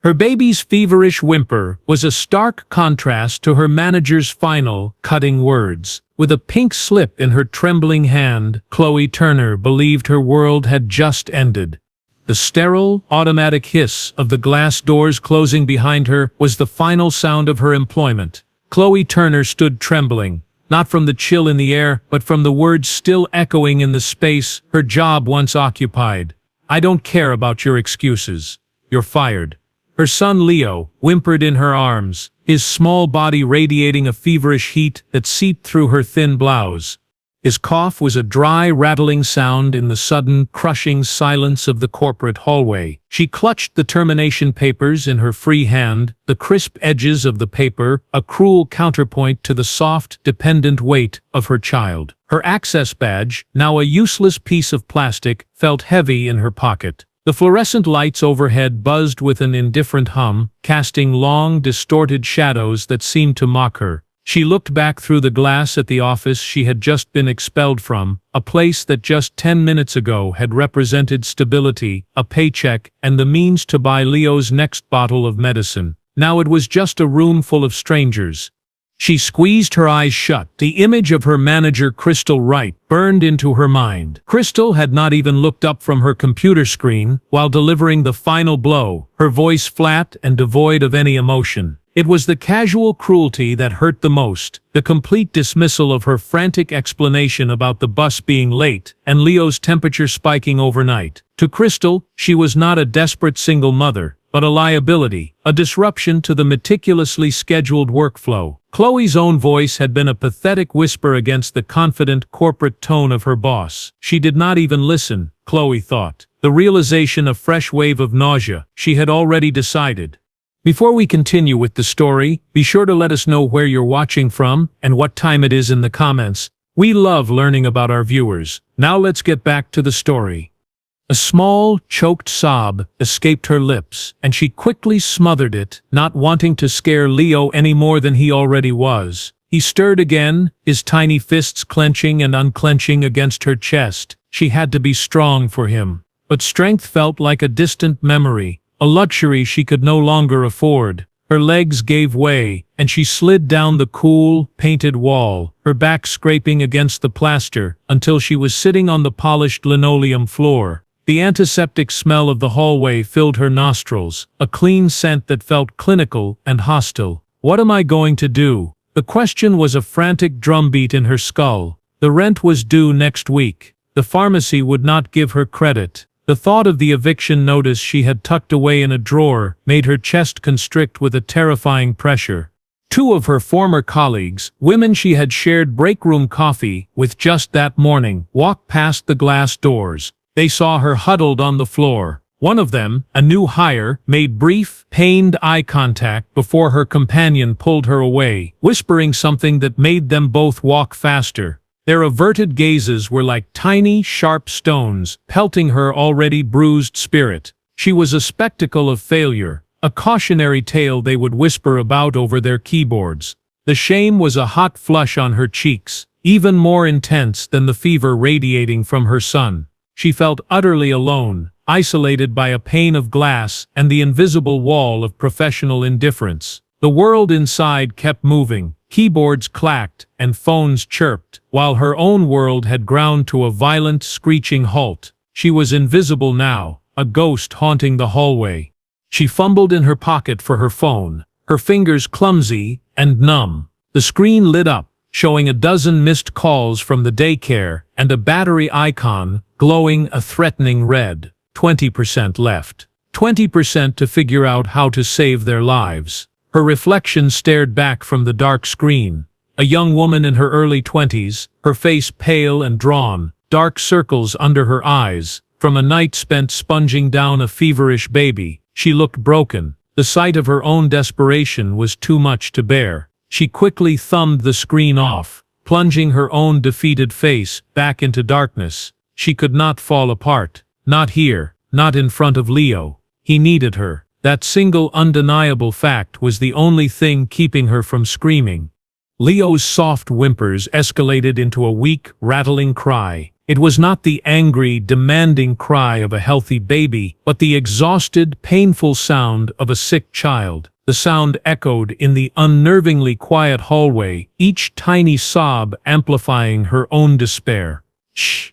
Her baby's feverish whimper was a stark contrast to her manager's final, cutting words. With a pink slip in her trembling hand, Chloe Turner believed her world had just ended. The sterile, automatic hiss of the glass doors closing behind her was the final sound of her employment. Chloe Turner stood trembling, not from the chill in the air, but from the words still echoing in the space her job once occupied. "I don't care about your excuses. You're fired." Her son Leo whimpered in her arms, his small body radiating a feverish heat that seeped through her thin blouse. His cough was a dry, rattling sound in the sudden, crushing silence of the corporate hallway. She clutched the termination papers in her free hand, the crisp edges of the paper a cruel counterpoint to the soft, dependent weight of her child. Her access badge, now a useless piece of plastic, felt heavy in her pocket. The fluorescent lights overhead buzzed with an indifferent hum, casting long, distorted shadows that seemed to mock her. She looked back through the glass at the office she had just been expelled from, a place that just 10 minutes ago had represented stability, a paycheck, and the means to buy Leo's next bottle of medicine. Now it was just a room full of strangers. She squeezed her eyes shut. The image of her manager, Crystal Wright, burned into her mind. Crystal had not even looked up from her computer screen while delivering the final blow, her voice flat and devoid of any emotion. It was the casual cruelty that hurt the most, the complete dismissal of her frantic explanation about the bus being late and Leo's temperature spiking overnight. To Crystal, she was not a desperate single mother, but a liability, a disruption to the meticulously scheduled workflow. Chloe's own voice had been a pathetic whisper against the confident corporate tone of her boss. She did not even listen, Chloe thought. The realization a fresh wave of nausea. She had already decided. Before we continue with the story, be sure to let us know where you're watching from and what time it is in the comments. We love learning about our viewers. Now let's get back to the story. A small, choked sob escaped her lips, and she quickly smothered it, not wanting to scare Leo any more than he already was. He stirred again, his tiny fists clenching and unclenching against her chest. She had to be strong for him. But strength felt like a distant memory, a luxury she could no longer afford. Her legs gave way, and she slid down the cool, painted wall, her back scraping against the plaster, until she was sitting on the polished linoleum floor. The antiseptic smell of the hallway filled her nostrils, a clean scent that felt clinical and hostile. What am I going to do? The question was a frantic drumbeat in her skull. The rent was due next week. The pharmacy would not give her credit. The thought of the eviction notice she had tucked away in a drawer made her chest constrict with a terrifying pressure. Two of her former colleagues, women she had shared break-room coffee with just that morning, walked past the glass doors. They saw her huddled on the floor. One of them, a new hire, made brief, pained eye contact before her companion pulled her away, whispering something that made them both walk faster. Their averted gazes were like tiny, sharp stones, pelting her already bruised spirit. She was a spectacle of failure, a cautionary tale they would whisper about over their keyboards. The shame was a hot flush on her cheeks, even more intense than the fever radiating from her son. She felt utterly alone, isolated by a pane of glass and the invisible wall of professional indifference. The world inside kept moving, keyboards clacked and phones chirped, while her own world had ground to a violent, screeching halt. She was invisible now, a ghost haunting the hallway. She fumbled in her pocket for her phone, her fingers clumsy and numb. The screen lit up, showing a dozen missed calls from the daycare and a battery icon glowing a threatening red. 20% left. 20% to figure out how to save their lives. Her reflection stared back from the dark screen. A young woman in her early 20s, her face pale and drawn, dark circles under her eyes. From a night spent sponging down a feverish baby, she looked broken. The sight of her own desperation was too much to bear. She quickly thumbed the screen off, plunging her own defeated face back into darkness. She could not fall apart. Not here, not in front of Leo. He needed her. That single undeniable fact was the only thing keeping her from screaming. Leo's soft whimpers escalated into a weak, rattling cry. It was not the angry, demanding cry of a healthy baby, but the exhausted, painful sound of a sick child. The sound echoed in the unnervingly quiet hallway, each tiny sob amplifying her own despair. "Shh,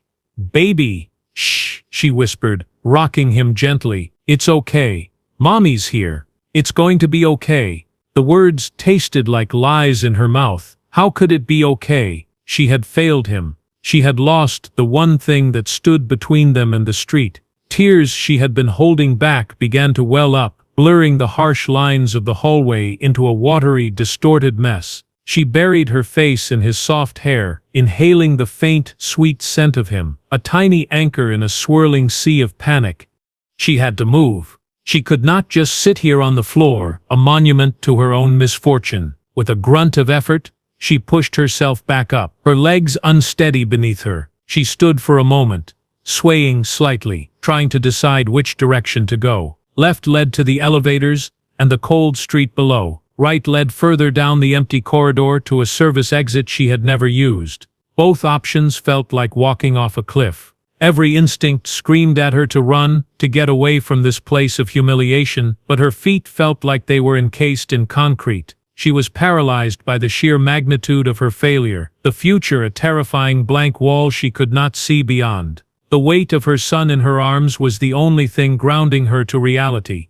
baby, shh," she whispered, rocking him gently. "It's okay. Mommy's here. It's going to be okay." The words tasted like lies in her mouth. How could it be okay? She had failed him. She had lost the one thing that stood between them and the street. Tears she had been holding back began to well up, blurring the harsh lines of the hallway into a watery, distorted mess. She buried her face in his soft hair, inhaling the faint, sweet scent of him, a tiny anchor in a swirling sea of panic. She had to move. She could not just sit here on the floor, a monument to her own misfortune. With a grunt of effort, she pushed herself back up, her legs unsteady beneath her. She stood for a moment, swaying slightly, trying to decide which direction to go. Left led to the elevators and the cold street below. Right led further down the empty corridor to a service exit she had never used. Both options felt like walking off a cliff. Every instinct screamed at her to run, to get away from this place of humiliation, but her feet felt like they were encased in concrete. She was paralyzed by the sheer magnitude of her failure, the future a terrifying blank wall she could not see beyond. The weight of her son in her arms was the only thing grounding her to reality.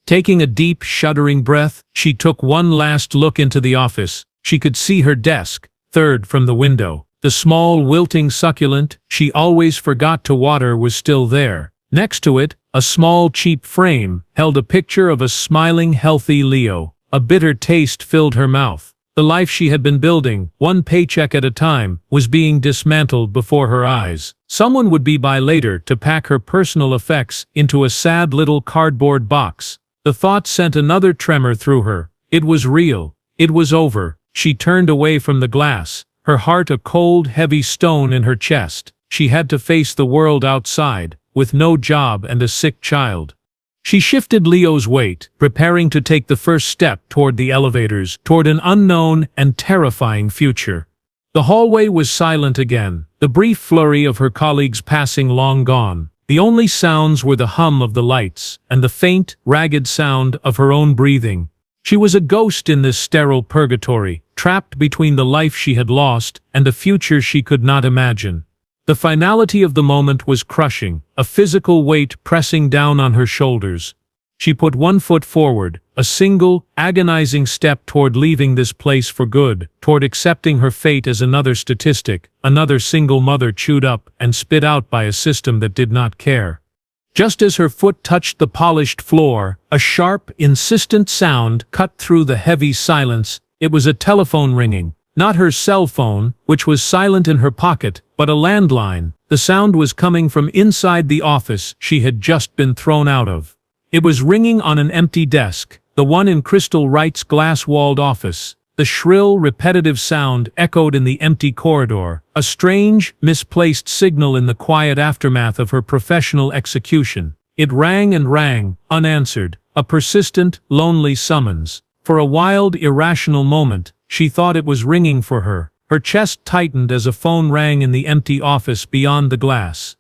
Taking a deep, shuddering breath, she took one last look into the office. She could see her desk, third from the window. The small, wilting succulent she always forgot to water was still there. Next to it, a small, cheap frame held a picture of a smiling, healthy Leo. A bitter taste filled her mouth. The life she had been building, one paycheck at a time, was being dismantled before her eyes. Someone would be by later to pack her personal effects into a sad little cardboard box. The thought sent another tremor through her. It was real. It was over. She turned away from the glass, her heart a cold, heavy stone in her chest. She had to face the world outside, with no job and a sick child. She shifted Leo's weight, preparing to take the first step toward the elevators, toward an unknown and terrifying future. The hallway was silent again, the brief flurry of her colleagues passing long gone. The only sounds were the hum of the lights, and the faint, ragged sound of her own breathing. She was a ghost in this sterile purgatory, trapped between the life she had lost and a future she could not imagine. The finality of the moment was crushing, a physical weight pressing down on her shoulders. She put one foot forward, a single, agonizing step toward leaving this place for good, toward accepting her fate as another statistic, another single mother chewed up and spit out by a system that did not care. Just as her foot touched the polished floor, a sharp, insistent sound cut through the heavy silence. It was a telephone ringing. Not her cell phone, which was silent in her pocket, but a landline. The sound was coming from inside the office she had just been thrown out of. It was ringing on an empty desk, the one in Crystal Wright's glass-walled office. The shrill, repetitive sound echoed in the empty corridor, a strange, misplaced signal in the quiet aftermath of her professional execution. It rang and rang, unanswered, a persistent, lonely summons. For a wild, irrational moment, she thought it was ringing for her. Her chest tightened as a phone rang in the empty office beyond the glass.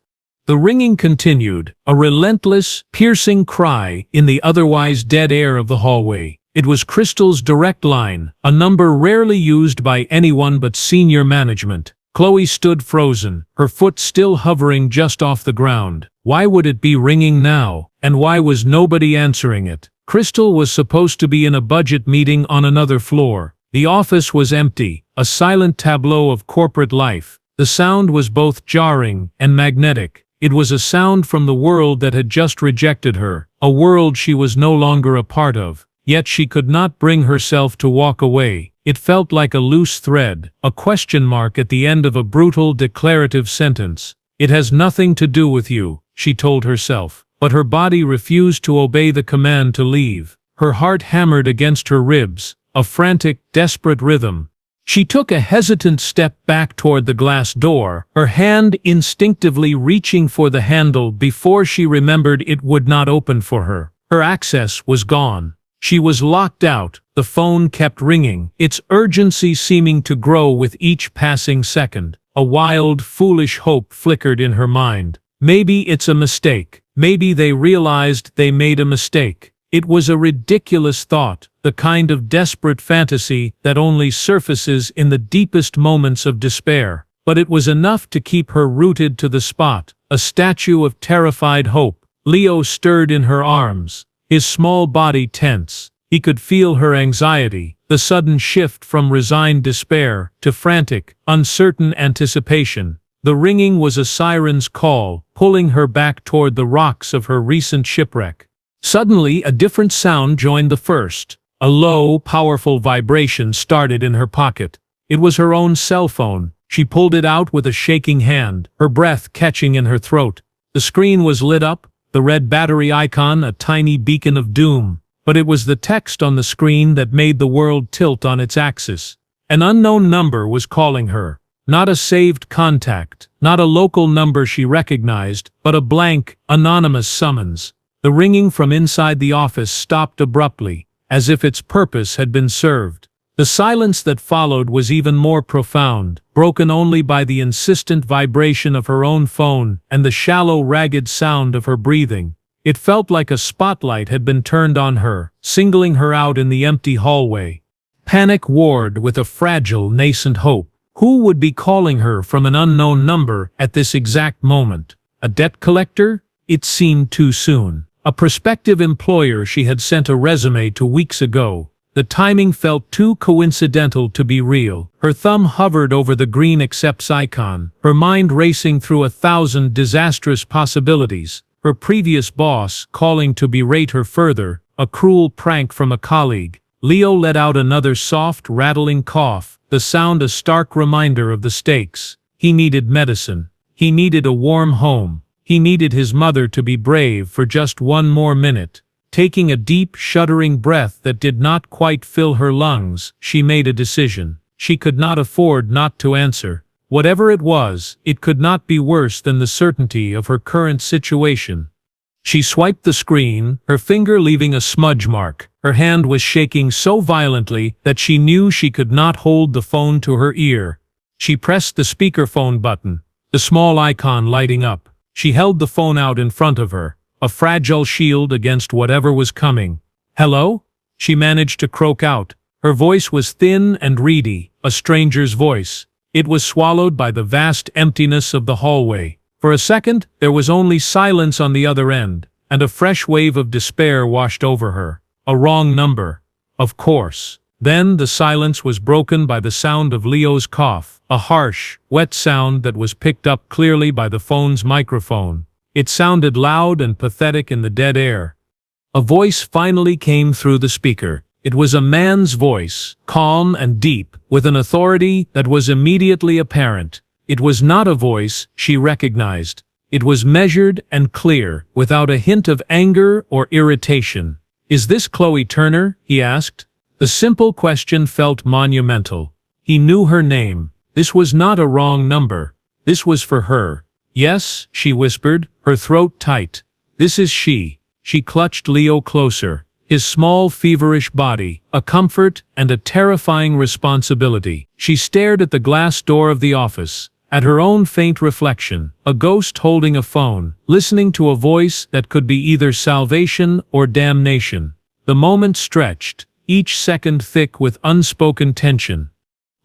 The ringing continued, a relentless, piercing cry in the otherwise dead air of the hallway. It was Crystal's direct line, a number rarely used by anyone but senior management. Chloe stood frozen, her foot still hovering just off the ground. Why would it be ringing now? And why was nobody answering it? Crystal was supposed to be in a budget meeting on another floor. The office was empty, a silent tableau of corporate life. The sound was both jarring and magnetic. It was a sound from the world that had just rejected her, a world she was no longer a part of. Yet she could not bring herself to walk away. It felt like a loose thread, a question mark at the end of a brutal, declarative sentence. "It has nothing to do with you," she told herself. But her body refused to obey the command to leave. Her heart hammered against her ribs, a frantic, desperate rhythm. She took a hesitant step back toward the glass door, her hand instinctively reaching for the handle before she remembered it would not open for her. Her access was gone. She was locked out. The phone kept ringing, its urgency seeming to grow with each passing second. A wild, foolish hope flickered in her mind. Maybe it's a mistake. Maybe they realized they made a mistake. It was a ridiculous thought, the kind of desperate fantasy that only surfaces in the deepest moments of despair. But it was enough to keep her rooted to the spot, a statue of terrified hope. Leo stirred in her arms, his small body tense. He could feel her anxiety, the sudden shift from resigned despair to frantic, uncertain anticipation. The ringing was a siren's call, pulling her back toward the rocks of her recent shipwreck. Suddenly, a different sound joined the first. A low, powerful vibration started in her pocket. It was her own cell phone. She pulled it out with a shaking hand, her breath catching in her throat. The screen was lit up, the red battery icon a tiny beacon of doom. But it was the text on the screen that made the world tilt on its axis. An unknown number was calling her. Not a saved contact, not a local number she recognized, but a blank, anonymous summons. The ringing from inside the office stopped abruptly, as if its purpose had been served. The silence that followed was even more profound, broken only by the insistent vibration of her own phone and the shallow, ragged sound of her breathing. It felt like a spotlight had been turned on her, singling her out in the empty hallway. Panic warred with a fragile, nascent hope. Who would be calling her from an unknown number at this exact moment? A debt collector? It seemed too soon. A prospective employer she had sent a resume to weeks ago. The timing felt too coincidental to be real. Her thumb hovered over the green accepts icon, her mind racing through 1,000 disastrous possibilities. Her previous boss calling to berate her further, a cruel prank from a colleague. Leo let out another soft, rattling cough, the sound a stark reminder of the stakes. He needed medicine. He needed a warm home. He needed his mother to be brave for just one more minute. Taking a deep, shuddering breath that did not quite fill her lungs, she made a decision. She could not afford not to answer. Whatever it was, it could not be worse than the certainty of her current situation. She swiped the screen, her finger leaving a smudge mark. Her hand was shaking so violently that she knew she could not hold the phone to her ear. She pressed the speakerphone button, the small icon lighting up. She held the phone out in front of her, a fragile shield against whatever was coming. "Hello?" she managed to croak out. Her voice was thin and reedy, a stranger's voice. It was swallowed by the vast emptiness of the hallway. For a second, there was only silence on the other end, and a fresh wave of despair washed over her. A wrong number. Of course. Then the silence was broken by the sound of Leo's cough, a harsh, wet sound that was picked up clearly by the phone's microphone. It sounded loud and pathetic in the dead air. A voice finally came through the speaker. It was a man's voice, calm and deep, with an authority that was immediately apparent. It was not a voice she recognized. It was measured and clear, without a hint of anger or irritation. "Is this Chloe Turner?" he asked. The simple question felt monumental. He knew her name. This was not a wrong number. This was for her. "Yes," she whispered, her throat tight. "This is she." She clutched Leo closer. His small, feverish body, a comfort and a terrifying responsibility. She stared at the glass door of the office, at her own faint reflection, a ghost holding a phone, listening to a voice that could be either salvation or damnation. The moment stretched, each second thick with unspoken tension.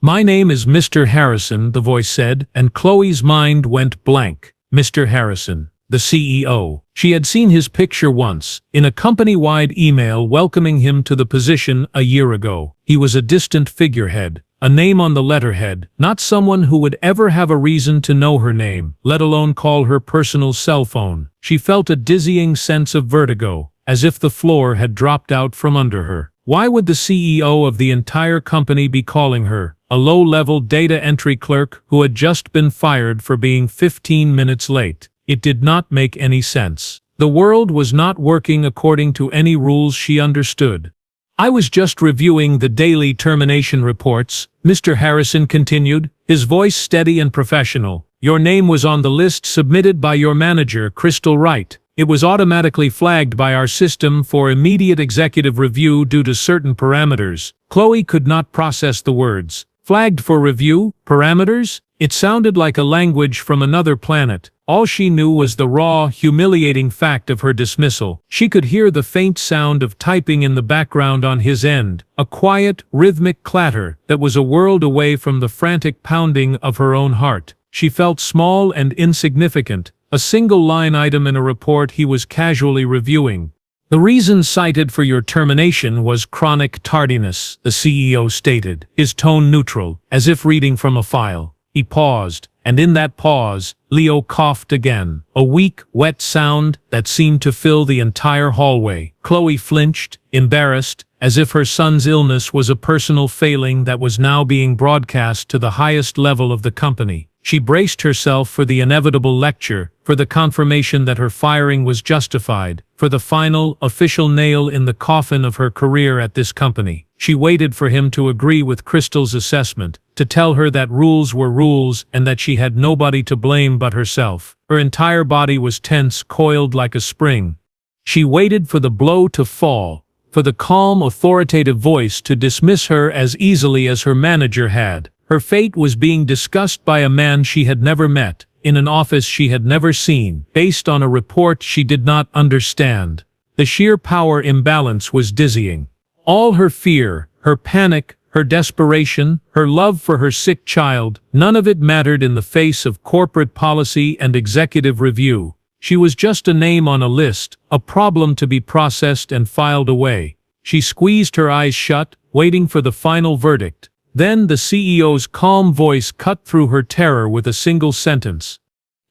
"My name is Mr. Harrison," the voice said, and Chloe's mind went blank. Mr. Harrison, the CEO. She had seen his picture once, in a company-wide email welcoming him to the position a year ago. He was a distant figurehead, a name on the letterhead, not someone who would ever have a reason to know her name, let alone call her personal cell phone. She felt a dizzying sense of vertigo, as if the floor had dropped out from under her. Why would the CEO of the entire company be calling her, a low-level data entry clerk who had just been fired for being 15 minutes late? It did not make any sense. The world was not working according to any rules she understood. "I was just reviewing the daily termination reports," Mr. Harrison continued, his voice steady and professional. "Your name was on the list submitted by your manager, Crystal Wright. It was automatically flagged by our system for immediate executive review due to certain parameters." Chloe could not process the words. "Flagged for review? Parameters?" It sounded like a language from another planet. All she knew was the raw, humiliating fact of her dismissal. She could hear the faint sound of typing in the background on his end, a quiet, rhythmic clatter that was a world away from the frantic pounding of her own heart. She felt small and insignificant, a single line item in a report he was casually reviewing. The reason cited for your termination was chronic tardiness, the CEO stated, his tone neutral, as if reading from a file. He paused, and in that pause, Leo coughed again, a weak, wet sound that seemed to fill the entire hallway. Chloe flinched, embarrassed, as if her son's illness was a personal failing that was now being broadcast to the highest level of the company. She braced herself for the inevitable lecture, for the confirmation that her firing was justified, for the final, official nail in the coffin of her career at this company. She waited for him to agree with Crystal's assessment, to tell her that rules were rules and that she had nobody to blame but herself. Her entire body was tense, coiled like a spring. She waited for the blow to fall, for the calm, authoritative voice to dismiss her as easily as her manager had. Her fate was being discussed by a man she had never met, in an office she had never seen, based on a report she did not understand. The sheer power imbalance was dizzying. All her fear, her panic, her desperation, her love for her sick child, none of it mattered in the face of corporate policy and executive review. She was just a name on a list, a problem to be processed and filed away. She squeezed her eyes shut, waiting for the final verdict. Then the CEO's calm voice cut through her terror with a single sentence.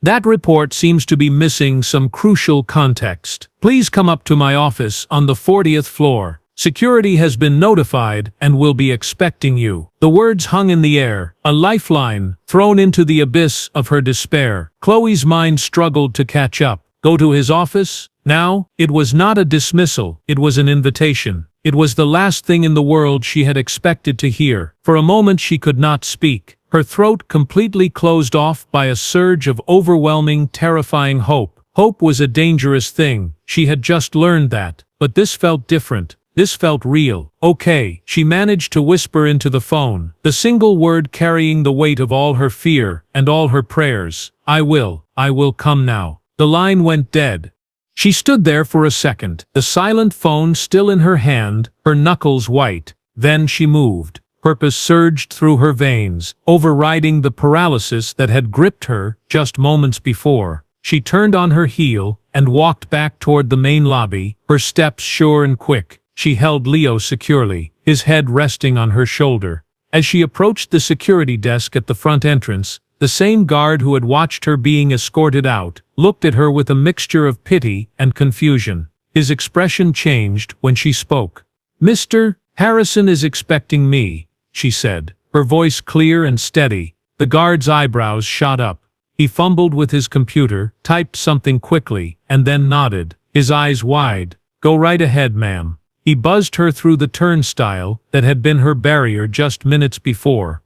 That report seems to be missing some crucial context. Please come up to my office on the 40th floor. Security has been notified and will be expecting you. The words hung in the air, a lifeline thrown into the abyss of her despair. Chloe's mind struggled to catch up. Go to his office? Now? It was not a dismissal, it was an invitation. It was the last thing in the world she had expected to hear. For a moment she could not speak, her throat completely closed off by a surge of overwhelming, terrifying hope. Hope was a dangerous thing, she had just learned that. But this felt different. This felt real. Okay, she managed to whisper into the phone, the single word carrying the weight of all her fear and all her prayers. I will come now. The line went dead. She stood there for a second, the silent phone still in her hand, her knuckles white. Then she moved. Purpose surged through her veins, overriding the paralysis that had gripped her just moments before. She turned on her heel and walked back toward the main lobby, her steps sure and quick. She held Leo securely, his head resting on her shoulder. As she approached the security desk at the front entrance, the same guard who had watched her being escorted out looked at her with a mixture of pity and confusion. His expression changed when she spoke. "Mr. Harrison is expecting me," she said, her voice clear and steady. The guard's eyebrows shot up. He fumbled with his computer, typed something quickly, and then nodded, his eyes wide. "Go right ahead, ma'am." He buzzed her through the turnstile that had been her barrier just minutes before.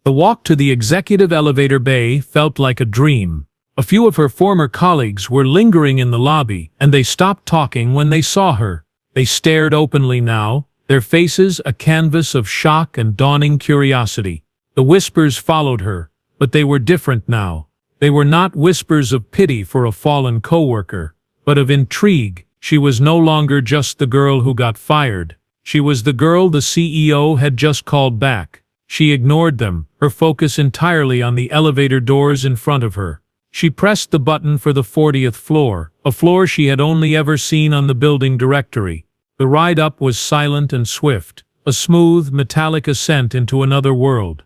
The walk to the executive elevator bay felt like a dream. A few of her former colleagues were lingering in the lobby, and they stopped talking when they saw her. They stared openly now, their faces a canvas of shock and dawning curiosity. The whispers followed her, but they were different now. They were not whispers of pity for a fallen coworker, but of intrigue. She was no longer just the girl who got fired. She was the girl the CEO had just called back. She ignored them, her focus entirely on the elevator doors in front of her. She pressed the button for the 40th floor, a floor she had only ever seen on the building directory. The ride up was silent and swift, a smooth, metallic ascent into another world.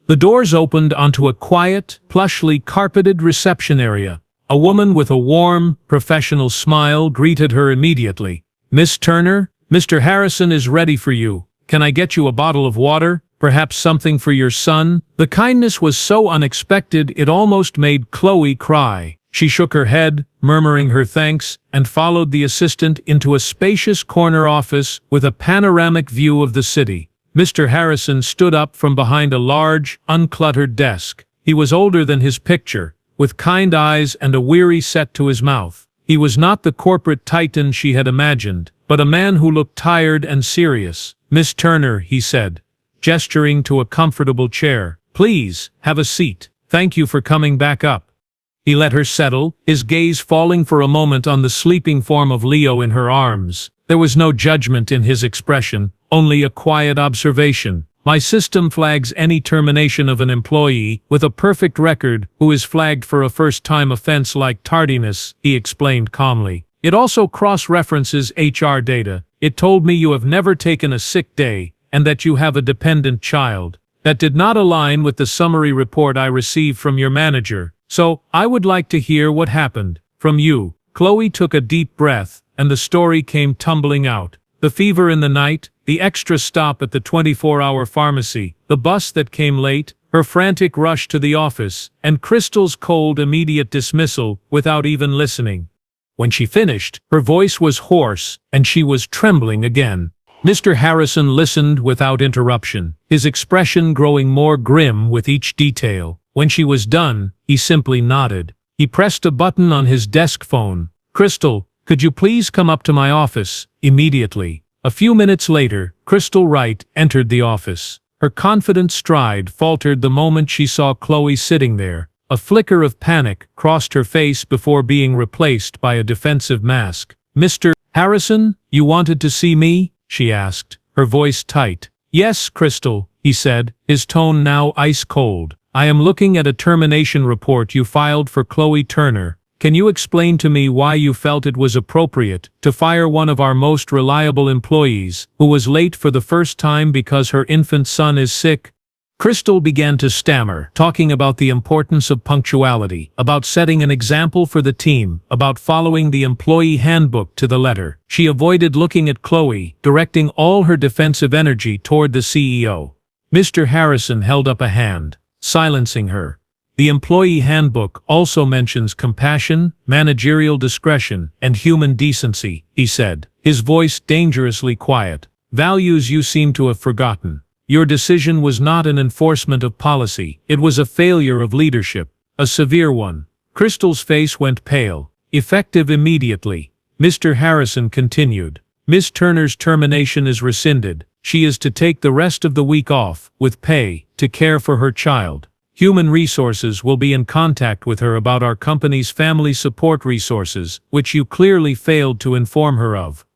The doors opened onto a quiet, plushly carpeted reception area. A woman with a warm, professional smile greeted her immediately. "Miss Turner, Mr. Harrison is ready for you. Can I get you a bottle of water? Perhaps something for your son?" The kindness was so unexpected it almost made Chloe cry. She shook her head, murmuring her thanks, and followed the assistant into a spacious corner office with a panoramic view of the city. Mr. Harrison stood up from behind a large, uncluttered desk. He was older than his picture, with kind eyes and a weary set to his mouth. He was not the corporate titan she had imagined, but a man who looked tired and serious. "Miss Turner," he said, gesturing to a comfortable chair, "please, have a seat." Thank you for coming back up." He let her settle, his gaze falling for a moment on the sleeping form of Leo in her arms. There was no judgment in his expression, only a quiet observation. "My system flags any termination of an employee with a perfect record who is flagged for a first-time offense like tardiness," he explained calmly. "It also cross-references HR data. It told me you have never taken a sick day, and that you have a dependent child. That did not align with the summary report I received from your manager. So, I would like to hear what happened from you." Chloe took a deep breath, and the story came tumbling out. The fever in the night, the extra stop at the 24-hour pharmacy, the bus that came late, her frantic rush to the office, and Crystal's cold immediate dismissal without even listening. When she finished, her voice was hoarse, and she was trembling again. Mr. Harrison listened without interruption, his expression growing more grim with each detail. When she was done, he simply nodded. He pressed a button on his desk phone. "Crystal, could you please come up to my office, immediately?" A few minutes later, Crystal Wright entered the office. Her confident stride faltered the moment she saw Chloe sitting there. A flicker of panic crossed her face before being replaced by a defensive mask. "Mr. Harrison, you wanted to see me?" she asked, her voice tight. "Yes, Crystal," he said, his tone now ice-cold. "I am looking at a termination report you filed for Chloe Turner. Can you explain to me why you felt it was appropriate to fire one of our most reliable employees, who was late for the first time because her infant son is sick?" Crystal began to stammer, talking about the importance of punctuality, about setting an example for the team, about following the employee handbook to the letter. She avoided looking at Chloe, directing all her defensive energy toward the CEO. Mr. Harrison held up a hand, silencing her. "The employee handbook also mentions compassion, managerial discretion, and human decency," he said, his voice dangerously quiet. "Values you seem to have forgotten. Your decision was not an enforcement of policy, it was a failure of leadership, a severe one." Crystal's face went pale. "Effective immediately," Mr. Harrison continued. "Miss Turner's termination is rescinded. She is to take the rest of the week off, with pay, to care for her child. Human Resources will be in contact with her about our company's family support resources, which you clearly failed to inform her of."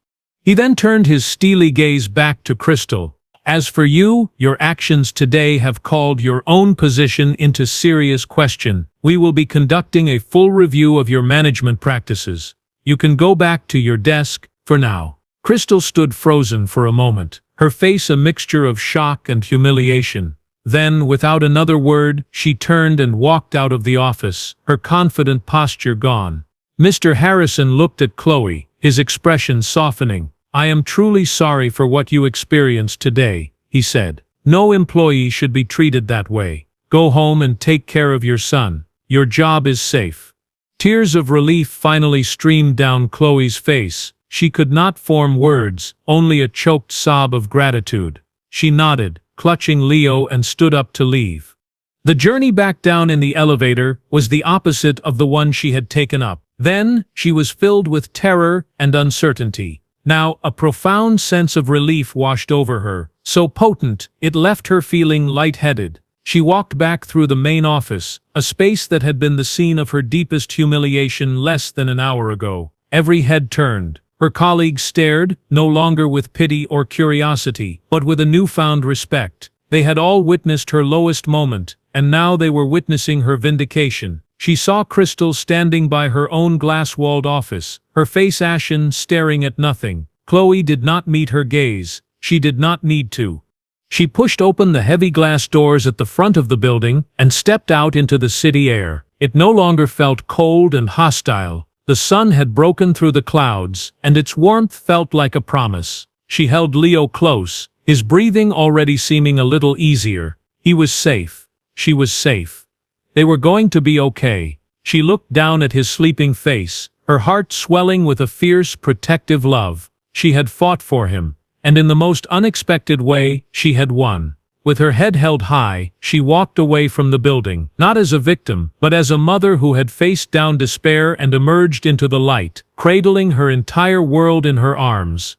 He then turned his steely gaze back to Crystal. "As for you, your actions today have called your own position into serious question. We will be conducting a full review of your management practices. You can go back to your desk, for now." Crystal stood frozen for a moment, her face a mixture of shock and humiliation. Then, without another word, she turned and walked out of the office, her confident posture gone. Mr. Harrison looked at Chloe, his expression softening. "I am truly sorry for what you experienced today," he said. "No employee should be treated that way. Go home and take care of your son. Your job is safe." Tears of relief finally streamed down Chloe's face. She could not form words, only a choked sob of gratitude. She nodded, clutching Leo, and stood up to leave. The journey back down in the elevator was the opposite of the one she had taken up. Then, she was filled with terror and uncertainty. Now, a profound sense of relief washed over her, so potent, it left her feeling lightheaded. She walked back through the main office, a space that had been the scene of her deepest humiliation less than an hour ago. Every head turned. Her colleagues stared, no longer with pity or curiosity, but with a newfound respect. They had all witnessed her lowest moment, and now they were witnessing her vindication. She saw Crystal standing by her own glass-walled office, her face ashen, staring at nothing. Chloe did not meet her gaze. She did not need to. She pushed open the heavy glass doors at the front of the building and stepped out into the city air. It no longer felt cold and hostile. The sun had broken through the clouds, and its warmth felt like a promise. She held Leo close, his breathing already seeming a little easier. He was safe. She was safe. They were going to be okay. She looked down at his sleeping face, her heart swelling with a fierce, protective love. She had fought for him, and in the most unexpected way, she had won. With her head held high, she walked away from the building, not as a victim, but as a mother who had faced down despair and emerged into the light, cradling her entire world in her arms.